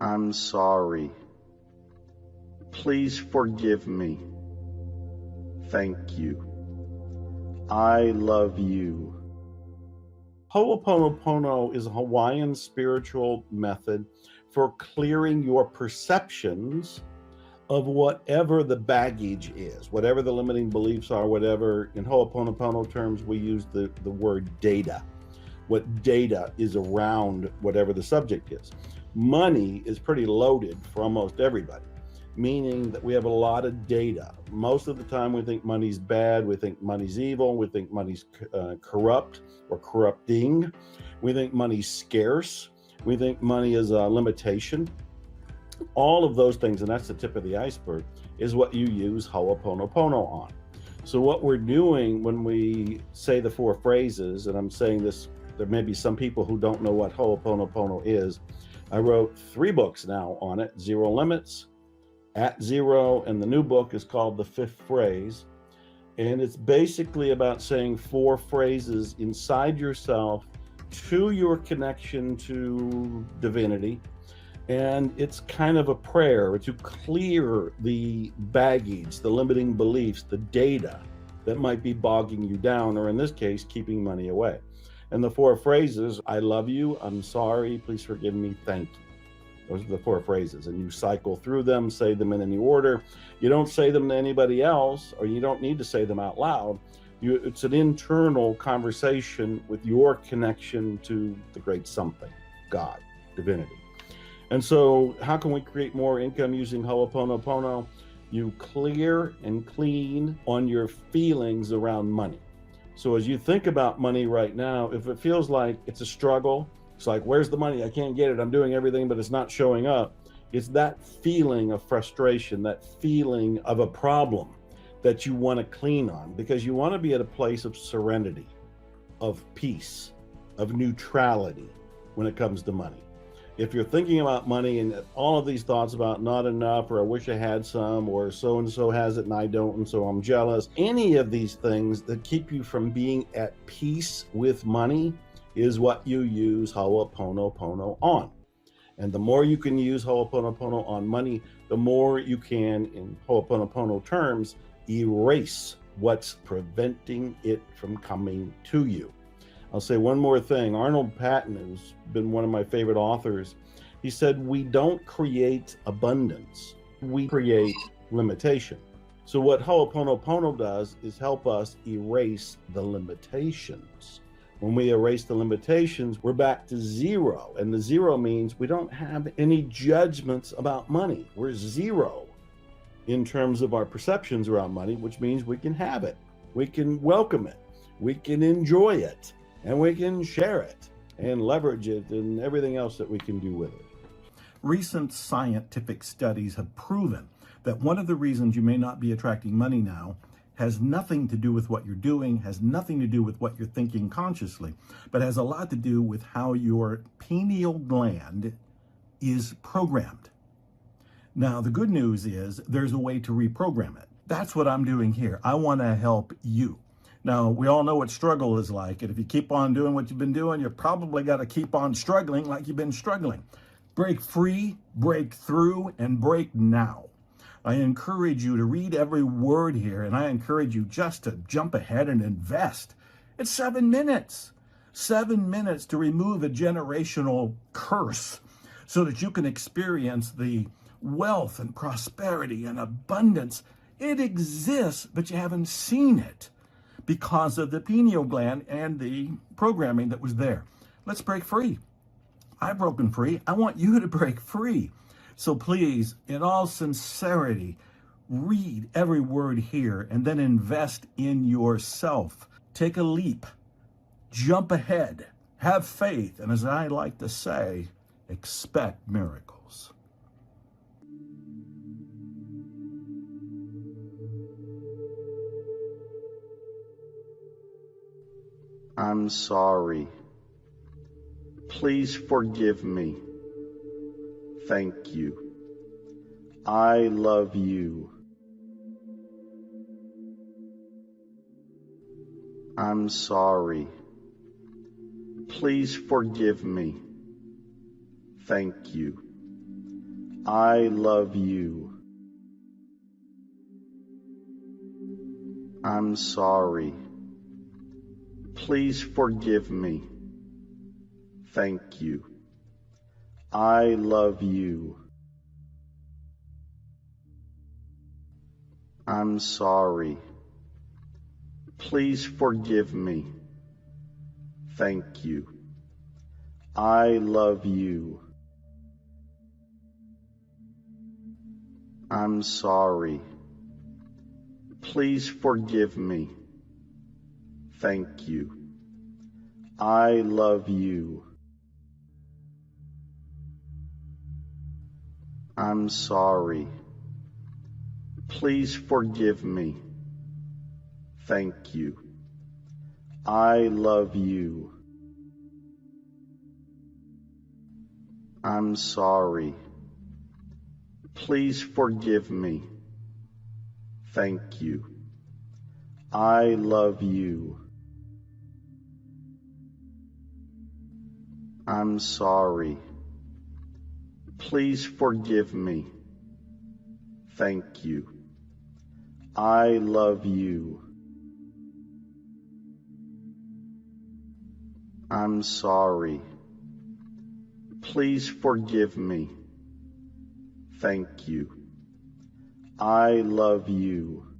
I'm sorry. Please forgive me. Thank you. I love you. Ho'oponopono is a Hawaiian spiritual method for clearing your perceptions of whatever the baggage is, whatever the limiting beliefs are, whatever. In Ho'oponopono terms, we use the word data. What data is around whatever the subject is. Money is pretty loaded for almost everybody, meaning that we have a lot of data. Most of the time we think money's bad, we think money's evil, we think money's corrupt or corrupting, we think money's scarce, we think money is a limitation. All of those things, and that's the tip of the iceberg, is what you use Ho'oponopono on. So what we're doing when we say the four phrases, and I'm saying this, there may be some people who don't know what Ho'oponopono is. I wrote 3 books now on it: Zero Limits, At Zero, and the new book is called The Fifth Phrase. And it's basically about saying 4 phrases inside yourself to your connection to divinity. And it's kind of a prayer to clear the baggage, the limiting beliefs, the data that might be bogging you down, or in this case, keeping money away. And the 4 phrases: I love you, I'm sorry, please forgive me, thank you. Those are the 4 phrases, and you cycle through them, say them in any order. You don't say them to anybody else, or you don't need to say them out loud. It's an internal conversation with your connection to the great something, God, divinity. And so how can we create more income using Ho'oponopono? You clear and clean on your feelings around money. So as you think about money right now, if it feels like it's a struggle, it's like, where's the money? I can't get it. I'm doing everything, but it's not showing up. It's that feeling of frustration, that feeling of a problem that you want to clean on, because you want to be at a place of serenity, of peace, of neutrality when it comes to money. If you're thinking about money and all of these thoughts about not enough, or I wish I had some, or so-and-so has it and I don't, and so I'm jealous, any of these things that keep you from being at peace with money is what you use Ho'oponopono on. And the more you can use Ho'oponopono on money, the more you can, in Ho'oponopono terms, erase what's preventing it from coming to you. I'll say one more thing. Arnold Patton, who's been one of my favorite authors, he said, we don't create abundance, we create limitation. So what Ho'oponopono does is help us erase the limitations. When we erase the limitations, we're back to zero. And the zero means we don't have any judgments about money. We're zero in terms of our perceptions around money, which means we can have it, we can welcome it, we can enjoy it, and we can share it and leverage it and everything else that we can do with it. Recent scientific studies have proven that one of the reasons you may not be attracting money now has nothing to do with what you're doing, has nothing to do with what you're thinking consciously, but has a lot to do with how your pineal gland is programmed. Now, the good news is there's a way to reprogram it. That's what I'm doing here. I want to help you. Now, we all know what struggle is like, and if you keep on doing what you've been doing, you're probably got to keep on struggling like you've been struggling. Break free, break through, and break now. I encourage you to read every word here, and I encourage you just to jump ahead and invest. It's 7 minutes. 7 minutes to remove a generational curse so that you can experience the wealth and prosperity and abundance. It exists, but you haven't seen it because of the pineal gland and the programming that was there. Let's break free. I've broken free. I want you to break free. So please, in all sincerity, read every word here and then invest in yourself. Take a leap. Jump ahead. Have faith. And as I like to say, expect miracles. I'm sorry. Please forgive me. Thank you. I love you. I'm sorry. Please forgive me. Thank you. I love you. I'm sorry. Please forgive me. Thank you. I love you. I'm sorry. Please forgive me. Thank you. I love you. I'm sorry. Please forgive me. Thank you. I love you. I'm sorry. Please forgive me. Thank you. I love you. I'm sorry. Please forgive me. Thank you. I love you. I'm sorry. Please forgive me. Thank you. I love you. I'm sorry. Please forgive me. Thank you. I love you.